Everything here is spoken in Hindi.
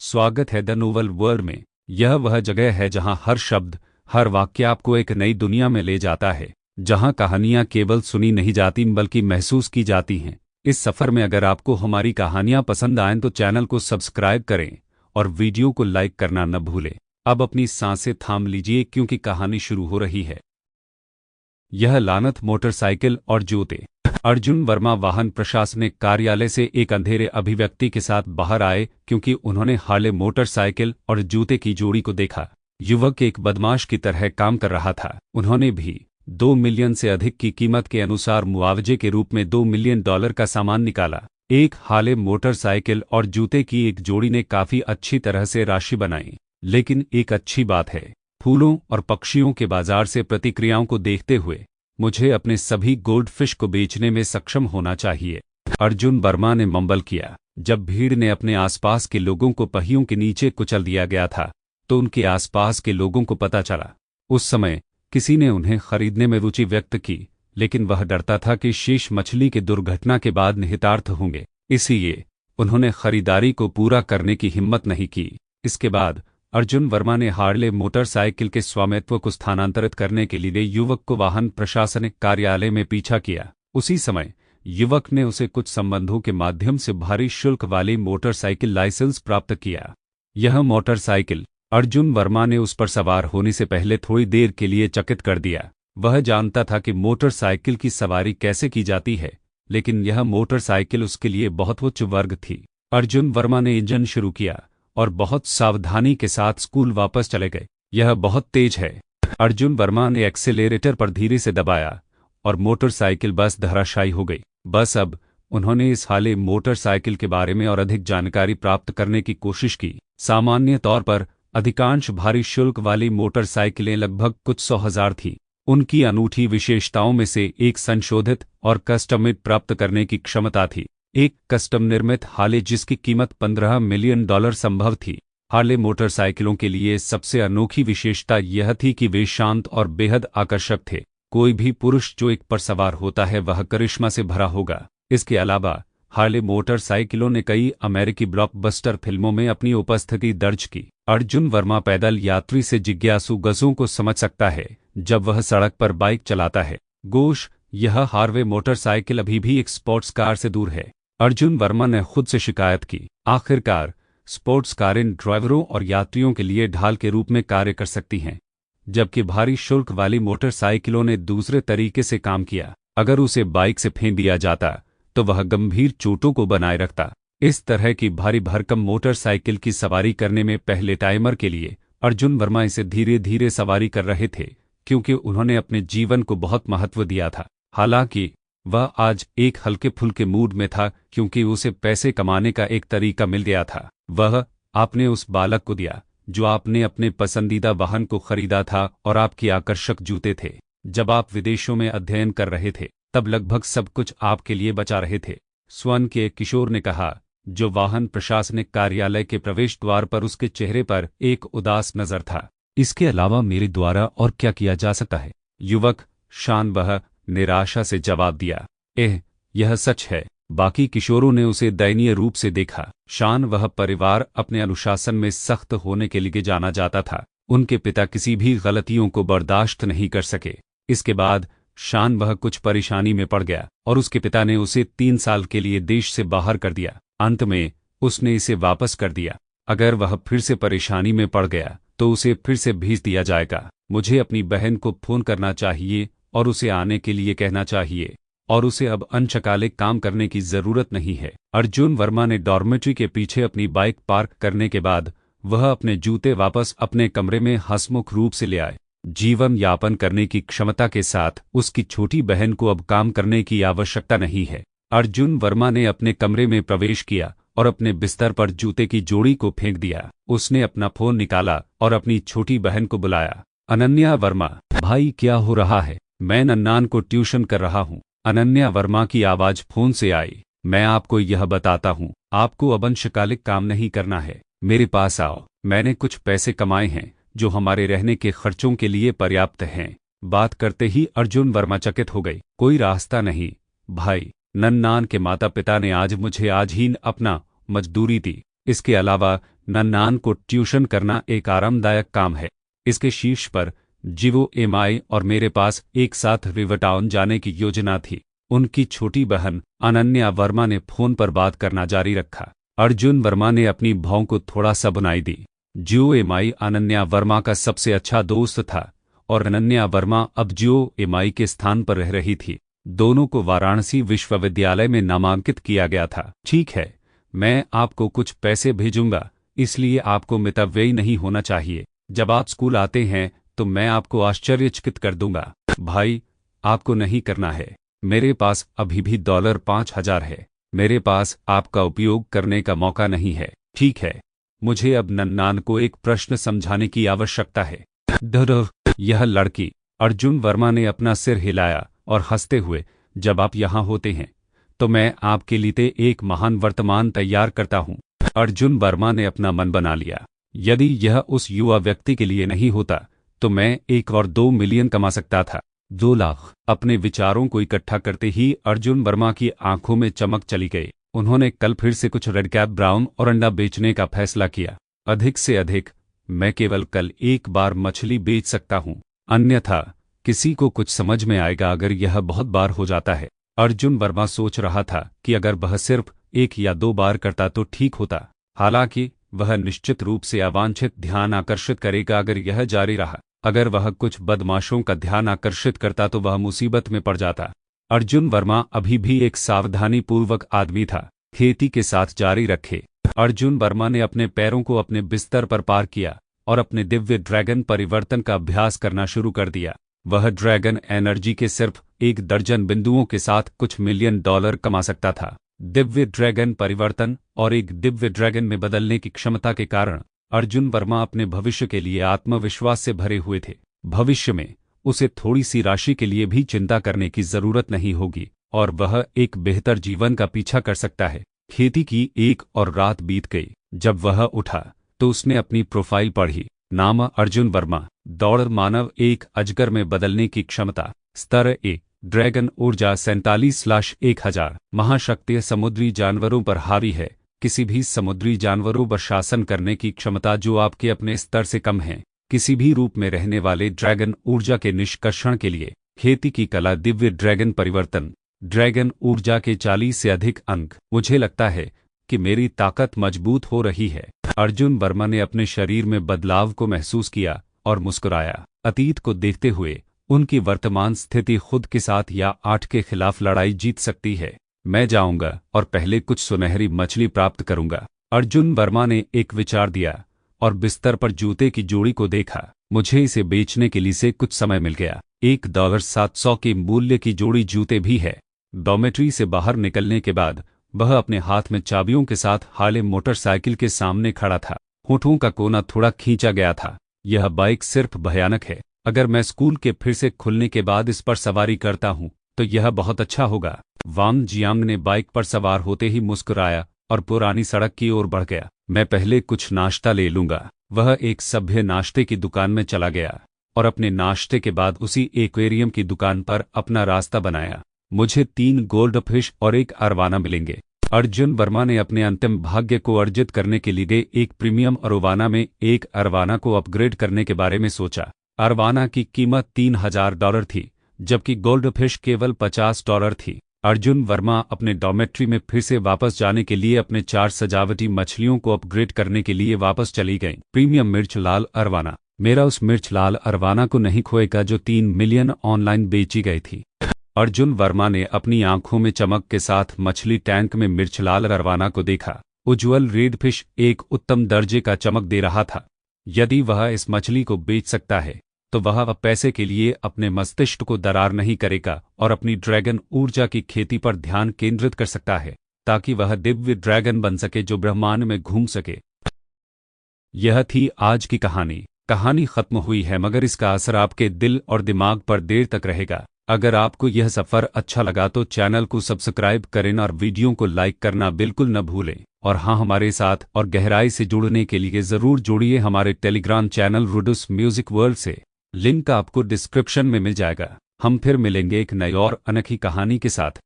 स्वागत है द नोवेल वर्ल्ड में। यह वह जगह है जहां हर शब्द, हर वाक्य आपको एक नई दुनिया में ले जाता है, जहां कहानियां केवल सुनी नहीं जाती बल्कि महसूस की जाती हैं। इस सफ़र में अगर आपको हमारी कहानियां पसंद आएं तो चैनल को सब्सक्राइब करें और वीडियो को लाइक करना न भूलें। अब अपनी सांसें थाम लीजिए क्योंकि कहानी शुरू हो रही है। यह लानत मोटरसाइकिल और जूते। अर्जुन वर्मा वाहन प्रशासनिक कार्यालय से एक अंधेरे अभिव्यक्ति के साथ बाहर आए क्योंकि उन्होंने हार्ले मोटरसाइकिल और जूते की जोड़ी को देखा। युवक एक बदमाश की तरह काम कर रहा था। उन्होंने भी 2 मिलियन से अधिक की कीमत के अनुसार मुआवजे के रूप में $2 मिलियन का सामान निकाला। एक हार्ले मोटरसाइकिल और जूते की एक जोड़ी ने काफी अच्छी तरह से राशि बनाई। लेकिन एक अच्छी बात है, फूलों और पक्षियों के बाजार से प्रतिक्रियाओं को देखते हुए मुझे अपने सभी गोल्ड फिश को बेचने में सक्षम होना चाहिए, अर्जुन वर्मा ने मम्बल किया। जब भीड़ ने अपने आसपास के लोगों को पहियों के नीचे कुचल दिया गया था तो उनके आसपास के लोगों को पता चला। उस समय किसी ने उन्हें खरीदने में रुचि व्यक्त की, लेकिन वह डरता था कि शेष मछली के दुर्घटना के बाद निहितार्थ होंगे, इसलिए उन्होंने खरीदारी को पूरा करने की हिम्मत नहीं की। इसके बाद अर्जुन वर्मा ने हार्ले मोटरसाइकिल के स्वामित्व को स्थानांतरित करने के लिए युवक को वाहन प्रशासनिक कार्यालय में पीछा किया। उसी समय युवक ने उसे कुछ संबंधों के माध्यम से भारी शुल्क वाली मोटरसाइकिल लाइसेंस प्राप्त किया। यह मोटरसाइकिल अर्जुन वर्मा ने उस पर सवार होने से पहले थोड़ी देर के लिए चकित कर दिया। वह जानता था कि मोटरसाइकिल की सवारी कैसे की जाती है, लेकिन यह मोटरसाइकिल उसके लिए बहुत उच्च वर्ग थी। अर्जुन वर्मा ने इंजन शुरू किया और बहुत सावधानी के साथ स्कूल वापस चले गए। यह बहुत तेज है, अर्जुन वर्मा ने एक्सेलेरेटर पर धीरे से दबाया और मोटरसाइकिल बस धराशायी हो गई। बस अब उन्होंने इस हार्ले मोटरसाइकिल के बारे में और अधिक जानकारी प्राप्त करने की कोशिश की। सामान्य तौर पर अधिकांश भारी शुल्क वाली मोटरसाइकिलें लगभग कुछ 100,000 थीं। उनकी अनूठी विशेषताओं में से एक संशोधित और कस्टम मेड प्राप्त करने की क्षमता थी। एक कस्टम निर्मित हार्ले जिसकी कीमत $15 मिलियन संभव थी। हार्ले मोटरसाइकिलों के लिए सबसे अनोखी विशेषता यह थी कि वे शांत और बेहद आकर्षक थे। कोई भी पुरुष जो एक पर सवार होता है वह करिश्मा से भरा होगा। इसके अलावा हार्ले मोटरसाइकिलों ने कई अमेरिकी ब्लॉकबस्टर फिल्मों में अपनी उपस्थिति दर्ज की। अर्जुन वर्मा पैदल यात्री से जिज्ञासु गज़ों को समझ सकता है जब वह सड़क पर बाइक चलाता है। गोश, यह हार्ले मोटरसाइकिल अभी भी एक स्पोर्ट्स कार से दूर है, अर्जुन वर्मा ने खुद से शिकायत की। आखिरकार स्पोर्ट्स कारें ड्राइवरों और यात्रियों के लिए ढाल के रूप में कार्य कर सकती हैं, जबकि भारी शुल्क वाली मोटरसाइकिलों ने दूसरे तरीके से काम किया। अगर उसे बाइक से फेंक दिया जाता तो वह गंभीर चोटों को बनाए रखता। इस तरह की भारी भरकम मोटरसाइकिल की सवारी करने में पहले टाइमर के लिए अर्जुन वर्मा इसे धीरे धीरे सवारी कर रहे थे क्योंकि उन्होंने अपने जीवन को बहुत महत्व दिया था। हालांकि वह आज एक हल्के फुल्के मूड में था क्योंकि उसे पैसे कमाने का एक तरीका मिल गया था। वह आपने उस बालक को दिया जो आपने अपने पसंदीदा वाहन को खरीदा था और आपके आकर्षक जूते थे। जब आप विदेशों में अध्ययन कर रहे थे तब लगभग सब कुछ आपके लिए बचा रहे थे, स्वयं के एक किशोर ने कहा, जो वाहन प्रशासनिक कार्यालय के प्रवेश द्वार पर उसके चेहरे पर एक उदास नजर था। इसके अलावा मेरे द्वारा और क्या किया जा सकता है? युवक शान वह निराशा से जवाब दिया, यह सच है। बाकी किशोरों ने उसे दयनीय रूप से देखा। शान वह परिवार अपने अनुशासन में सख्त होने के लिए जाना जाता था। उनके पिता किसी भी गलतियों को बर्दाश्त नहीं कर सके। इसके बाद शान वह कुछ परेशानी में पड़ गया और उसके पिता ने उसे 3 साल के लिए देश से बाहर कर दिया। अंत में उसने इसे वापस कर दिया। अगर वह फिर से परेशानी में पड़ गया तो उसे फिर से भेज दिया जाएगा। मुझे अपनी बहन को फोन करना चाहिए और उसे आने के लिए कहना चाहिए और उसे अब अनशकालिक काम करने की जरूरत नहीं है। अर्जुन वर्मा ने डॉर्मेट्री के पीछे अपनी बाइक पार्क करने के बाद वह अपने जूते वापस अपने कमरे में हंसमुख रूप से ले आए। जीवन यापन करने की क्षमता के साथ उसकी छोटी बहन को अब काम करने की आवश्यकता नहीं है। अर्जुन वर्मा ने अपने कमरे में प्रवेश किया और अपने बिस्तर पर जूते की जोड़ी को फेंक दिया। उसने अपना फोन निकाला और अपनी छोटी बहन को बुलाया। अनन्या वर्मा, भाई क्या हो रहा है? मैं नन्नान को ट्यूशन कर रहा हूँ, अनन्या वर्मा की आवाज फोन से आई। मैं आपको यह बताता हूँ, आपको अब अंशकालिक काम नहीं करना है। मेरे पास आओ, मैंने कुछ पैसे कमाए हैं जो हमारे रहने के खर्चों के लिए पर्याप्त हैं। बात करते ही अर्जुन वर्मा चकित हो गई। कोई रास्ता नहीं भाई, नन्नान के माता पिता ने आज मुझे आज ही अपना मजदूरी दी। इसके अलावा नन्नान को ट्यूशन करना एक आरामदायक काम है। इसके शीर्ष पर जीवो एमआई और मेरे पास एक साथ रिवरटाउन जाने की योजना थी। उनकी छोटी बहन अनन्या वर्मा ने फोन पर बात करना जारी रखा। अर्जुन वर्मा ने अपनी भाव को थोड़ा सा बुनाई दी। जियो एमआई अनन्या वर्मा का सबसे अच्छा दोस्त था और अनन्या वर्मा अब जियो एमआई के स्थान पर रह रही थी। दोनों को वाराणसी विश्वविद्यालय में नामांकित किया गया था। ठीक है, मैं आपको कुछ पैसे भेजूंगा, इसलिए आपको मितव्ययी नहीं होना चाहिए। जब आप स्कूल आते हैं तो मैं आपको आश्चर्यचकित कर दूंगा। भाई, आपको नहीं करना है। मेरे पास अभी भी $5000 है। मेरे पास आपका उपयोग करने का मौका नहीं है। ठीक है, मुझे अब नन्नान को एक प्रश्न समझाने की आवश्यकता है। यह लड़की। अर्जुन वर्मा ने अपना सिर हिलाया और हंसते हुए, जब आप यहाँ होते हैं तो मैं आपके लिए एक महान वर्तमान तैयार करता हूँ। अर्जुन वर्मा ने अपना मन बना लिया। यदि यह उस युवा व्यक्ति के लिए नहीं होता तो मैं 1 और 2 मिलियन कमा सकता था। 2 लाख। अपने विचारों को इकट्ठा करते ही अर्जुन वर्मा की आंखों में चमक चली गई। उन्होंने कल फिर से कुछ रेड कैप ब्राउन और अंडा बेचने का फैसला किया। अधिक से अधिक मैं केवल कल एक बार मछली बेच सकता हूँ, अन्यथा किसी को कुछ समझ में आएगा अगर यह बहुत बार हो जाता है। अर्जुन वर्मा सोच रहा था कि अगर वह सिर्फ 1 या 2 बार करता तो ठीक होता। हालांकि वह निश्चित रूप से अवांछित ध्यान आकर्षित करेगा अगर यह जारी रहा। अगर वह कुछ बदमाशों का ध्यान आकर्षित करता तो वह मुसीबत में पड़ जाता। अर्जुन वर्मा अभी भी एक सावधानीपूर्वक आदमी था। खेती के साथ जारी रखे। अर्जुन वर्मा ने अपने पैरों को अपने बिस्तर पर पार किया और अपने दिव्य ड्रैगन परिवर्तन का अभ्यास करना शुरू कर दिया। वह ड्रैगन एनर्जी के सिर्फ 1 दर्जन बिंदुओं के साथ कुछ मिलियन डॉलर कमा सकता था। दिव्य ड्रैगन परिवर्तन और एक दिव्य ड्रैगन में बदलने की क्षमता के कारण अर्जुन वर्मा अपने भविष्य के लिए आत्मविश्वास से भरे हुए थे। भविष्य में उसे थोड़ी सी राशि के लिए भी चिंता करने की जरूरत नहीं होगी और वह एक बेहतर जीवन का पीछा कर सकता है। खेती की एक और रात बीत गई। जब वह उठा तो उसने अपनी प्रोफाइल पढ़ी। नाम अर्जुन वर्मा। दौड़ मानव एक अजगर में बदलने की क्षमता। स्तर ए। ड्रैगन ऊर्जा 47/1000। महाशक्ति समुद्री जानवरों पर हावी है। किसी भी समुद्री जानवरों पर शासन करने की क्षमता जो आपके अपने स्तर से कम है। किसी भी रूप में रहने वाले ड्रैगन ऊर्जा के निष्कर्षण के लिए। खेती की कला। दिव्य ड्रैगन परिवर्तन। ड्रैगन ऊर्जा के 40 से अधिक अंक। मुझे लगता है कि मेरी ताकत मजबूत हो रही है। अर्जुन वर्मा ने अपने शरीर में बदलाव को महसूस किया और मुस्कुराया। अतीत को देखते हुए उनकी वर्तमान स्थिति खुद के साथ या 8 के खिलाफ लड़ाई जीत सकती है। मैं जाऊंगा और पहले कुछ सुनहरी मछली प्राप्त करूंगा। अर्जुन वर्मा ने एक विचार दिया और बिस्तर पर जूते की जोड़ी को देखा। मुझे इसे बेचने के लिए से कुछ समय मिल गया। $1.700 के मूल्य की जोड़ी जूते भी है। डॉमेट्री से बाहर निकलने के बाद वह अपने हाथ में चाबियों के साथ हार्ले मोटरसाइकिल के सामने खड़ा था। होठों का कोना थोड़ा खींचा गया था। यह बाइक सिर्फ भयानक है। अगर मैं स्कूल के फिर से खुलने के बाद इस पर सवारी करता हूं तो यह बहुत अच्छा होगा। वांग जियांग ने बाइक पर सवार होते ही मुस्कुराया और पुरानी सड़क की ओर बढ़ गया। मैं पहले कुछ नाश्ता ले लूंगा। वह एक सभ्य नाश्ते की दुकान में चला गया और अपने नाश्ते के बाद उसी एक्वेरियम की दुकान पर अपना रास्ता बनाया। मुझे 3 गोल्ड फिश और 1 अरवाना मिलेंगे। अर्जुन वर्मा ने अपने अंतिम भाग्य को अर्जित करने के लिए एक प्रीमियम अरवाना में 1 अरवाना को अपग्रेड करने के बारे में सोचा। अरवाना की कीमत $3000 थी, जबकि गोल्ड फिश केवल $50 थी। अर्जुन वर्मा अपने डॉमेट्री में फिर से वापस जाने के लिए अपने 4 सजावटी मछलियों को अपग्रेड करने के लिए वापस चली गईं। प्रीमियम मिर्च लाल अरवाना। मेरा उस मिर्च लाल अरवाना को नहीं खोएगा जो 3 मिलियन ऑनलाइन बेची गई थी। अर्जुन वर्मा ने अपनी आंखों में चमक के साथ मछली टैंक में मिर्च लाल अरवाना को देखा। उज्ज्वल रेड फिश एक उत्तम दर्जे का चमक दे रहा था। यदि वह इस मछली को बेच सकता है तो वह पैसे के लिए अपने मस्तिष्क को दरार नहीं करेगा और अपनी ड्रैगन ऊर्जा की खेती पर ध्यान केंद्रित कर सकता है ताकि वह दिव्य ड्रैगन बन सके जो ब्रह्मांड में घूम सके। यह थी आज की कहानी। कहानी खत्म हुई है मगर इसका असर आपके दिल और दिमाग पर देर तक रहेगा। अगर आपको यह सफ़र अच्छा लगा तो चैनल को सब्सक्राइब करें और वीडियो को लाइक करना बिल्कुल न भूलें। और हाँ, हमारे साथ और गहराई से जुड़ने के लिए ज़रूर जुड़िए हमारे टेलीग्राम चैनल रुडुस म्यूजिक वर्ल्ड से। लिंक आपको डिस्क्रिप्शन में मिल जाएगा। हम फिर मिलेंगे एक नई और अनोखी कहानी के साथ।